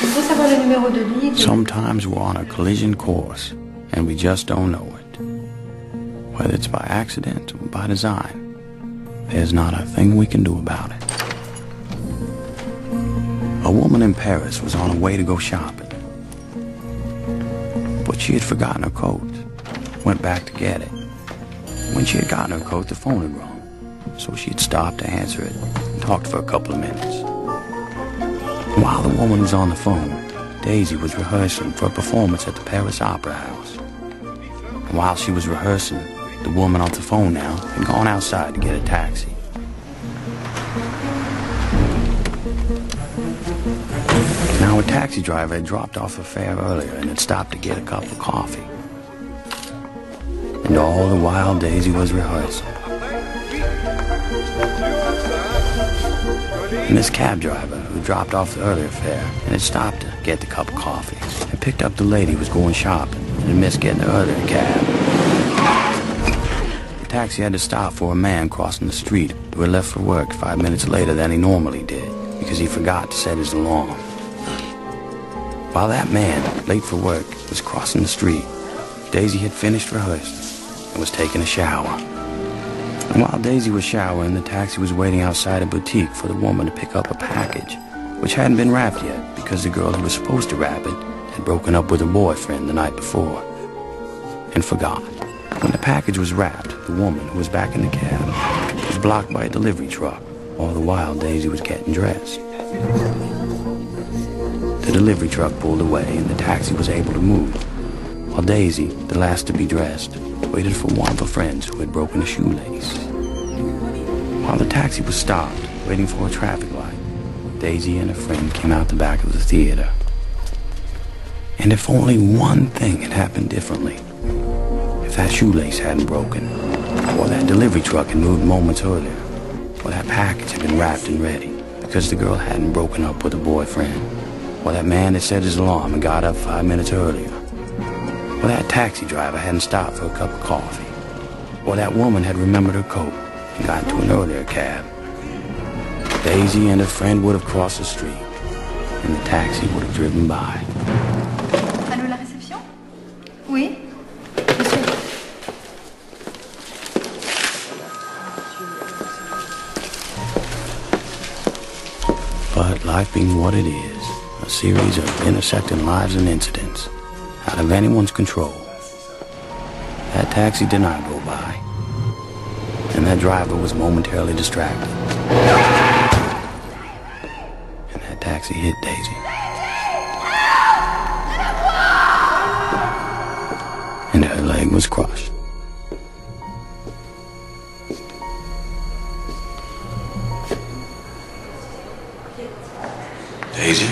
faut savoir le numéro de lit. Sometimes we're on a collision course, and we just don't know it. Whether it's by accident or by design, there's not a thing we can do about it. A woman in Paris was on her way to go shopping, but she had forgotten her coat. Went back to get it. When she had gotten her coat, the phone had rung, so she had stopped to answer it and talked for a couple of minutes. And while the woman was on the phone, Daisy was rehearsing for a performance at the Paris Opera House. And while she was rehearsing, the woman on the phone now had gone outside to get a taxi. Now a taxi driver had dropped off a fare earlier and had stopped to get a cup of coffee. And all the while Daisy was rehearsing. And this cab driver, who dropped off the earlier fare and had stopped to get the cup of coffee, had picked up the lady who was going shopping and had missed getting the earlier cab. The taxi had to stop for a man crossing the street who had left for work 5 minutes later than he normally did because he forgot to set his alarm. While that man, late for work, was crossing the street, Daisy had finished rehearsing and was taking a shower. And while Daisy was showering, the taxi was waiting outside a boutique for the woman to pick up a package, which hadn't been wrapped yet because the girl who was supposed to wrap it had broken up with her boyfriend the night before and forgot. When the package was wrapped, the woman, who was back in the cab, was blocked by a delivery truck. All the while, Daisy was getting dressed. The delivery truck pulled away and the taxi was able to move, while Daisy, the last to be dressed, waited for one of her friends who had broken a shoelace. While the taxi was stopped, waiting for a traffic light, Daisy and her friend came out the back of the theater. And if only one thing had happened differently, if that shoelace hadn't broken, or that delivery truck had moved moments earlier, or that package had been wrapped and ready because the girl hadn't broken up with her boyfriend, or that man had set his alarm and got up 5 minutes earlier, or that taxi driver hadn't stopped for a cup of coffee, or that woman had remembered her coat and got into an earlier cab, Daisy and her friend would have crossed the street, and the taxi would have driven by. Allô, la réception? Oui? Monsieur. But life being what it is, a series of intersecting lives and incidents, out of anyone's control, that taxi did not go by, and that driver was momentarily distracted, and that taxi hit Daisy. And her leg was crushed. Daisy?